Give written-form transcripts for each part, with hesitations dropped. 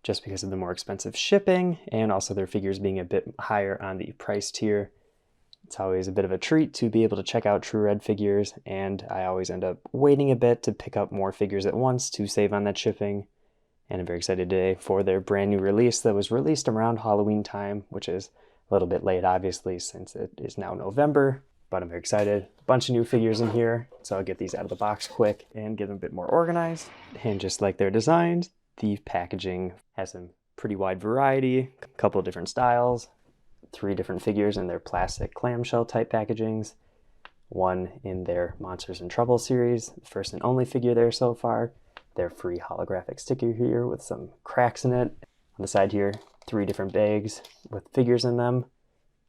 just because of the more expensive shipping and also their figures being a bit higher on the price tier. It's always a bit of a treat to be able to check out True Red figures, and I always end up waiting a bit to pick up more figures at once to save on that shipping. And I'm very excited today for their brand new release that was released around Halloween time, which is a little bit late, obviously, since it is now November, but I'm very excited. A bunch of new figures in here, so I'll get these out of the box quick and get them a bit more organized. And just like their designs, the packaging has some pretty wide variety, a couple of different styles, 3 different figures in their plastic clamshell type packagings, 1 in their Monsters in Trouble series, first and only figure there so far, their free holographic sticker here with some cracks in it. On the side here, 3 different bags with figures in them,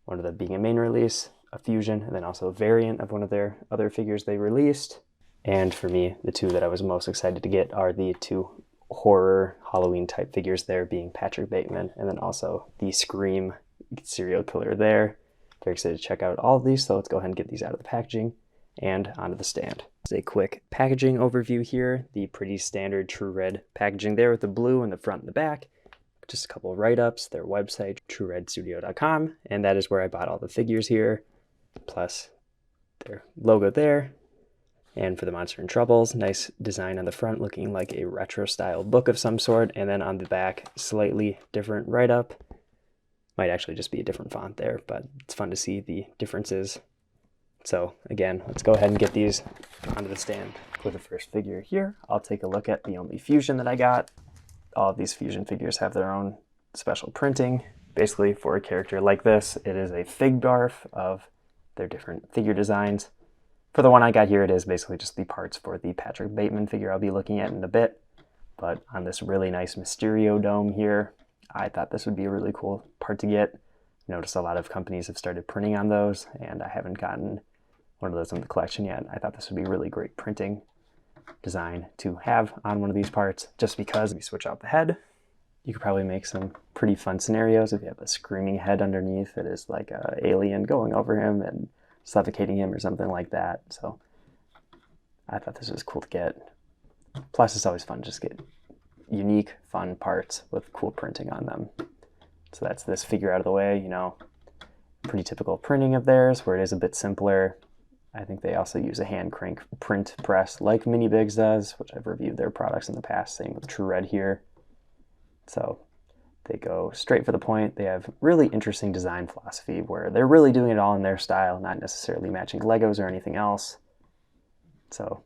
one of them being a main release, a fusion, and then also a variant of one of their other figures they released. And for me, the 2 that I was most excited to get are the 2 horror Halloween type figures there, being Patrick Bateman and then also the Scream serial killer there. Very excited to check out all of these, so let's go ahead and get these out of the packaging and onto the stand. Just a quick packaging overview here. The pretty standard True Red packaging there with the blue in the front and the back. Just a couple of write-ups, their website, trueredstudio.com, and that is where I bought all the figures here, plus their logo there. And for the Monster in Troubles, nice design on the front, looking like a retro-style book of some sort, and then on the back, slightly different write-up. Might actually just be a different font there, but it's fun to see the differences. So again, let's go ahead and get these onto the stand. For the first figure here, I'll take a look at the only fusion that I got. All of these fusion figures have their own special printing. Basically, for a character like this, it is a Figbarf of their different figure designs. For the one I got here, it is basically just the parts for the Patrick Bateman figure I'll be looking at in a bit. But on this really nice Mysterio dome here, I thought this would be a really cool part to get. Noticed a lot of companies have started printing on those, and I haven't gotten one of those in the collection yet. I thought this would be a really great printing design to have on one of these parts, just because if you switch out the head, you could probably make some pretty fun scenarios. If you have a screaming head underneath, it is like an alien going over him and suffocating him or something like that. So I thought this was cool to get. Plus, it's always fun to just get unique, fun parts with cool printing on them. So that's this figure out of the way, you know, pretty typical printing of theirs, where it is a bit simpler. I think they also use a hand crank print press like Mini Bigs does, which I've reviewed their products in the past, same with True Red here. So they go straight for the point. They have really interesting design philosophy where they're really doing it all in their style, not necessarily matching Legos or anything else. So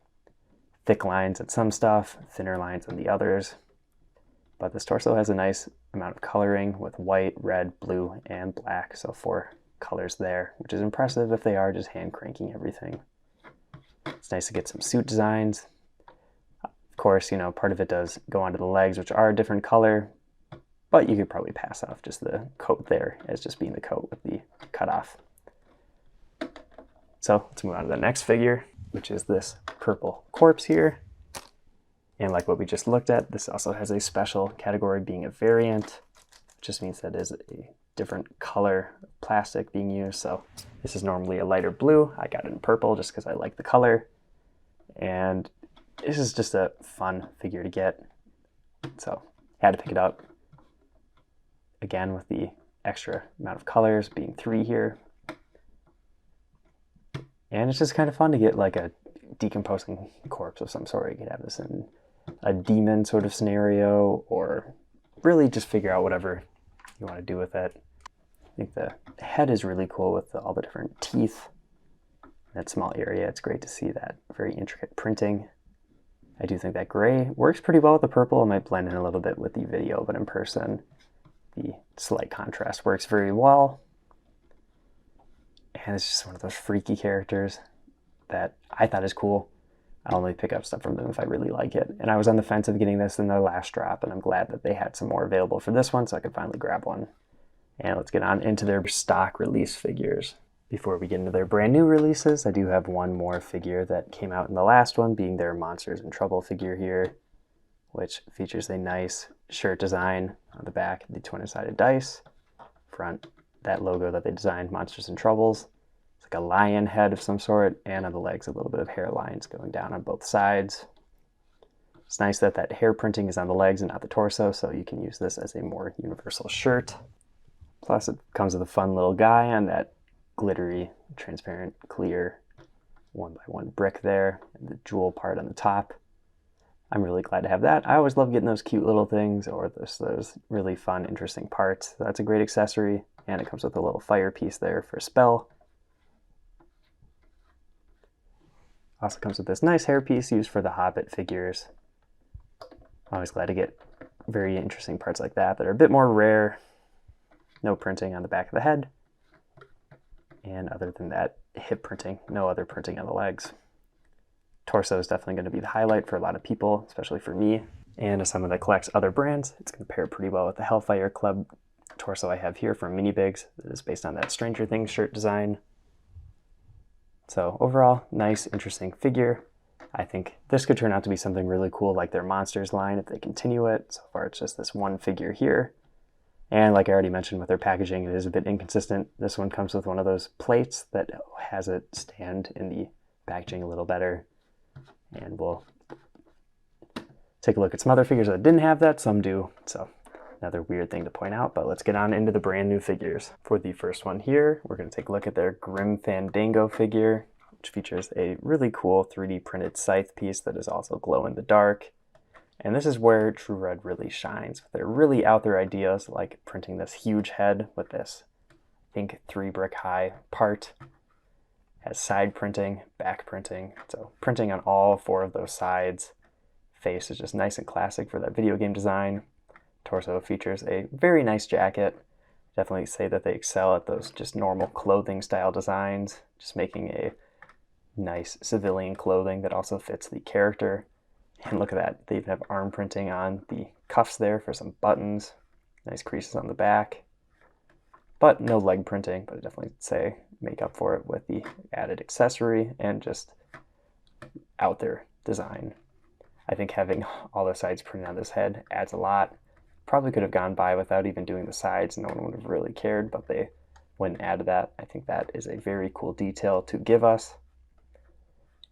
thick lines at some stuff, thinner lines on the others. But this torso has a nice amount of coloring with white, red, blue, and black. So 4 colors there, which is impressive if they are just hand cranking everything. It's nice to get some suit designs. Of course, you know, part of it does go onto the legs, which are a different color, but you could probably pass off just the coat there as just being the coat with the cutoff. So let's move on to the next figure, which is this purple corpse here. And like what we just looked at, this also has a special category being a variant, which just means that it is a different color plastic being used. So this is normally a lighter blue. I got it in purple just because I like the color. And this is just a fun figure to get. So had to pick it up. Again, with the extra amount of colors being 3 here. And it's just kind of fun to get like a decomposing corpse of some sort. You could have this in a demon sort of scenario, or really just figure out whatever you want to do with it. I think the head is really cool with all the different teeth. That small area, it's great to see that very intricate printing. I do think that gray works pretty well with the purple. It might blend in a little bit with the video, but in person, the slight contrast works very well. And it's just one of those freaky characters that I thought is cool. I'll only pick up stuff from them if I really like it. And I was on the fence of getting this in their last drop, and I'm glad that they had some more available for this one, so I could finally grab one. And let's get on into their stock release figures. Before we get into their brand new releases, I do have one more figure that came out in the last one, being their Monsters in Trouble figure here, which features a nice shirt design on the back, the twin-sided dice. Front, that logo that they designed, Monsters in Troubles. It's like a lion head of some sort, and on the legs a little bit of hairlines going down on both sides. It's nice that that hair printing is on the legs and not the torso, so you can use this as a more universal shirt. Plus it comes with a fun little guy on that glittery, transparent, clear 1x1 brick there, and the jewel part on the top. I'm really glad to have that. I always love getting those cute little things or those really fun, interesting parts. That's a great accessory, and it comes with a little fire piece there for a spell. Also comes with this nice hairpiece used for the Hobbit figures. Always glad to get very interesting parts like that are a bit more rare. No printing on the back of the head. And other than that, hip printing, no other printing on the legs. Torso is definitely going to be the highlight for a lot of people, especially for me. And as someone that collects other brands, it's going to pair pretty well with the Hellfire Club torso I have here from Minibigs. That is based on that Stranger Things shirt design. So overall, nice, interesting figure. I think this could turn out to be something really cool like their Monsters line if they continue it. So far it's just this one figure here. And like I already mentioned with their packaging, it is a bit inconsistent. This one comes with one of those plates that has it stand in the packaging a little better. And we'll take a look at some other figures that didn't have that, some do. So another weird thing to point out, but let's get on into the brand new figures. For the first one here, we're going to take a look at their Grim Fandango figure, which features a really cool 3D printed scythe piece that is also glow in the dark. And this is where True Red really shines. They're really out there ideas like printing this huge head with this, I think, 3 brick high part. Has side printing, back printing, so printing on all 4 of those sides. Face is just nice and classic for that video game design. Torso features a very nice jacket. Definitely say that they excel at those just normal clothing style designs, just making a nice civilian clothing that also fits the character. And look at that, they even have arm printing on the cuffs there for some buttons. Nice creases on the back. But no leg printing, but I definitely say make up for it with the added accessory and just out there design. I think having all the sides printed on this head adds a lot. Probably could have gone by without even doing the sides. No one would have really cared, but they went and added that. I think that is a very cool detail to give us.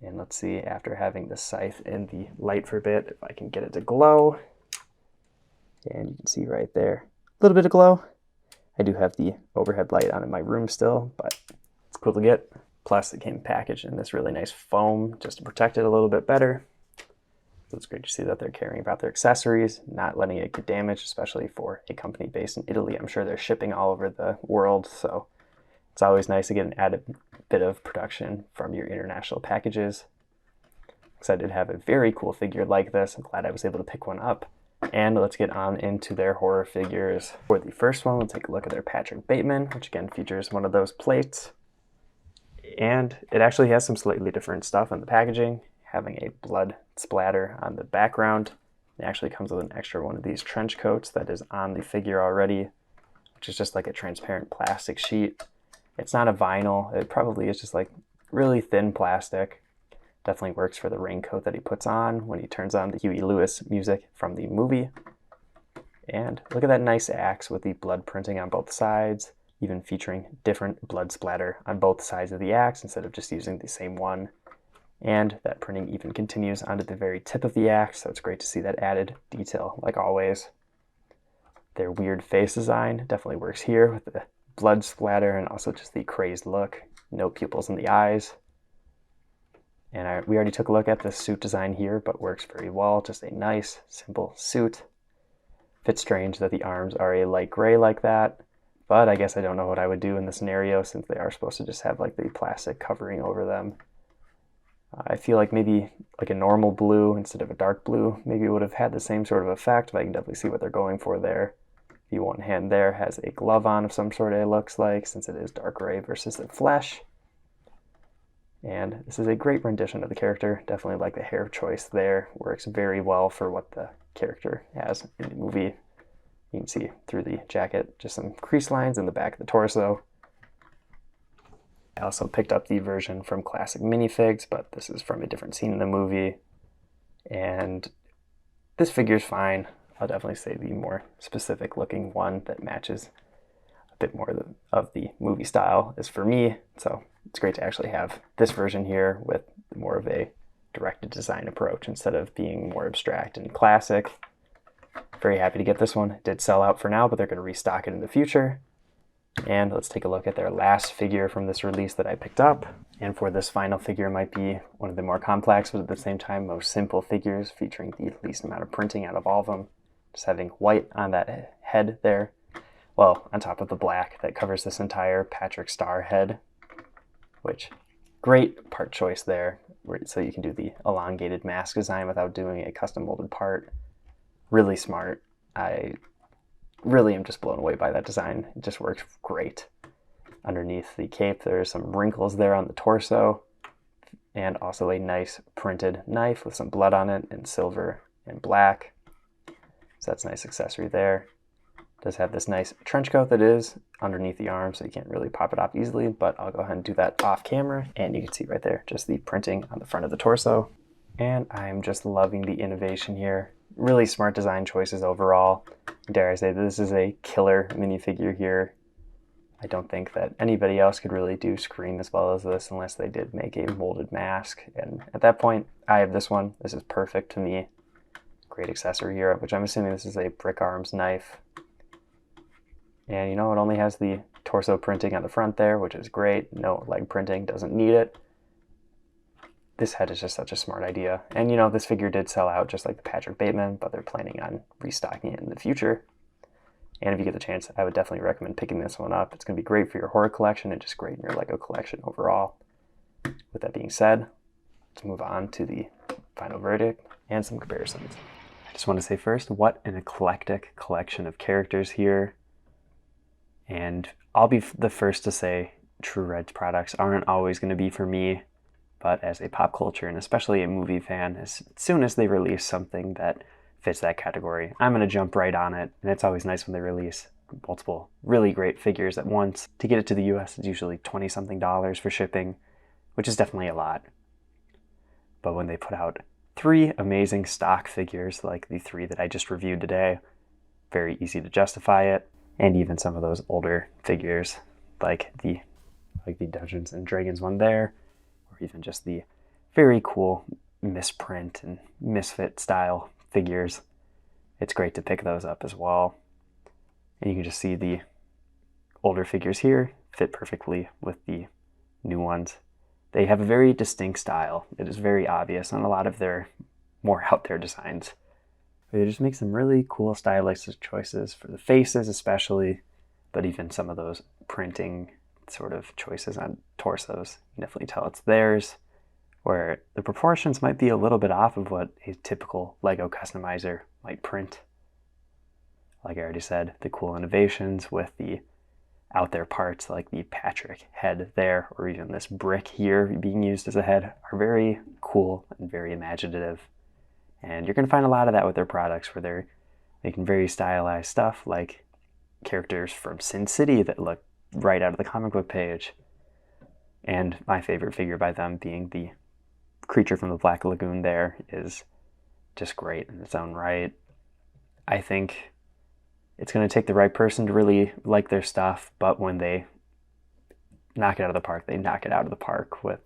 And let's see, after having the scythe in the light for a bit, if I can get it to glow. And you can see right there, a little bit of glow. I do have the overhead light on in my room still, but it's cool to get. Plus it came packaged in this really nice foam just to protect it a little bit better. So it's great to see that they're caring about their accessories, not letting it get damaged, especially for a company based in Italy. I'm sure they're shipping all over the world, so it's always nice to get an added bit of production from your international packages. Excited to have a very cool figure like this. I'm glad I was able to pick one up. And let's get on into their horror figures. For the first one, we'll take a look at their Patrick Bateman, which again features one of those plates. And it actually has some slightly different stuff in the packaging, having a blood splatter on the background. It actually comes with an extra one of these trench coats that is on the figure already, which is just like a transparent plastic sheet. It's not a vinyl, it probably is just like really thin plastic. Definitely works for the raincoat that he puts on when he turns on the Huey Lewis music from the movie. And look at that nice axe with the blood printing on both sides, even featuring different blood splatter on both sides of the axe instead of just using the same one. And that printing even continues onto the very tip of the axe, so it's great to see that added detail like always. Their weird face design definitely works here with the blood splatter and also just the crazed look. No pupils in the eyes. And we already took a look at the suit design here, but works very well. Just a nice, simple suit. Bit strange that the arms are a light gray like that, but I guess I don't know what I would do in this scenario since they are supposed to just have like the plastic covering over them. I feel like maybe like a normal blue instead of a dark blue, maybe it would have had the same sort of effect, but I can definitely see what they're going for there. The one hand there has a glove on of some sort, it looks like, since it is dark gray versus the flesh. And this is a great rendition of the character. Definitely like the hair choice there. Works very well for what the character has in the movie. You can see through the jacket just some crease lines in the back of the torso. I also picked up the version from Classic Minifigs, but this is from a different scene in the movie. And this figure's fine. I'll definitely say the more specific looking one that matches a bit more of the movie style is for me. So it's great to actually have this version here with more of a directed design approach instead of being more abstract and classic. Very happy to get this one. It did sell out for now, but they're going to restock it in the future. And let's take a look at their last figure from this release that I picked up. And for this final figure, might be one of the more complex, but at the same time most simple figures, featuring the least amount of printing out of all of them. Just having white on that head there. Well, on top of the black that covers this entire Patrick Star head, which great part choice there. So you can do the elongated mask design without doing a custom molded part. Really smart. I really am just blown away by that design. It just works great. Underneath the cape, there's some wrinkles there on the torso, and also a nice printed knife with some blood on it in silver and black. So that's a nice accessory there. Does have this nice trench coat that is underneath the arm, so you can't really pop it off easily, but I'll go ahead and do that off camera. And you can see right there, just the printing on the front of the torso. And I'm just loving the innovation here. Really smart design choices overall. Dare I say, this is a killer minifigure here. I don't think that anybody else could really do Scream as well as this unless they did make a molded mask. And at that point, I have this one. This is perfect to me. Great accessory here, which I'm assuming this is a Brick Arms knife. And you know, it only has the torso printing on the front there, which is great. No leg printing, doesn't need it. This head is just such a smart idea. And you know, this figure did sell out just like the Patrick Bateman, but they're planning on restocking it in the future. And if you get the chance, I would definitely recommend picking this one up. It's going to be great for your horror collection and just great in your Lego collection overall. With that being said, let's move on to the final verdict and some comparisons. I just want to say first, what an eclectic collection of characters here. And I'll be the first to say True Red's products aren't always going to be for me, but as a pop culture and especially a movie fan, as soon as they release something that fits that category, I'm going to jump right on it. And it's always nice when they release multiple really great figures at once. To get it to the US, it's usually $20-something for shipping, which is definitely a lot. But when they put out 3 amazing stock figures like the 3 that I just reviewed today, very easy to justify it. And even some of those older figures like the Dungeons and Dragons one there, or even just the very cool misprint and misfit style figures. It's great to pick those up as well. And you can just see the older figures here fit perfectly with the new ones. They have a very distinct style. It is very obvious on a lot of their more out there designs. They just make some really cool stylistic choices for the faces especially, but even some of those printing sort of choices on torsos. You can definitely tell it's theirs, where the proportions might be a little bit off of what a typical Lego customizer might print. Like I already said, the cool innovations with the out there parts like the Patrick head there, or even this brick here being used as a head, are very cool and very imaginative. And you're going to find a lot of that with their products, where they're making very stylized stuff like characters from Sin City that look right out of the comic book page. And my favorite figure by them being the creature from the Black Lagoon there is just great in its own right. I think it's going to take the right person to really like their stuff, but when they knock it out of the park, they knock it out of the park with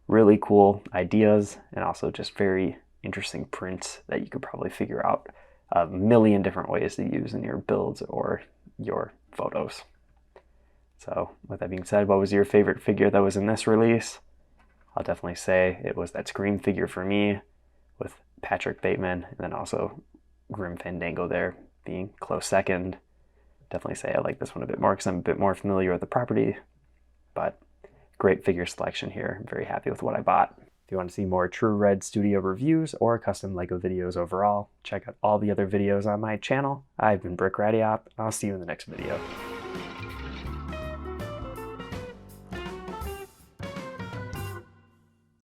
really cool ideas and also just very interesting prints that you could probably figure out a million different ways to use in your builds or your photos. So with that being said, what was your favorite figure that was in this release? I'll definitely say it was that Scream figure for me with Patrick Bateman, and then also Grim Fandango there being close second. Definitely say I like this one a bit more because I'm a bit more familiar with the property, but great figure selection here. I'm very happy with what I bought. If you want to see more True Red Studio reviews or custom Lego videos overall, check out all the other videos on my channel. I've been Brick Radiop, and I'll see you in the next video.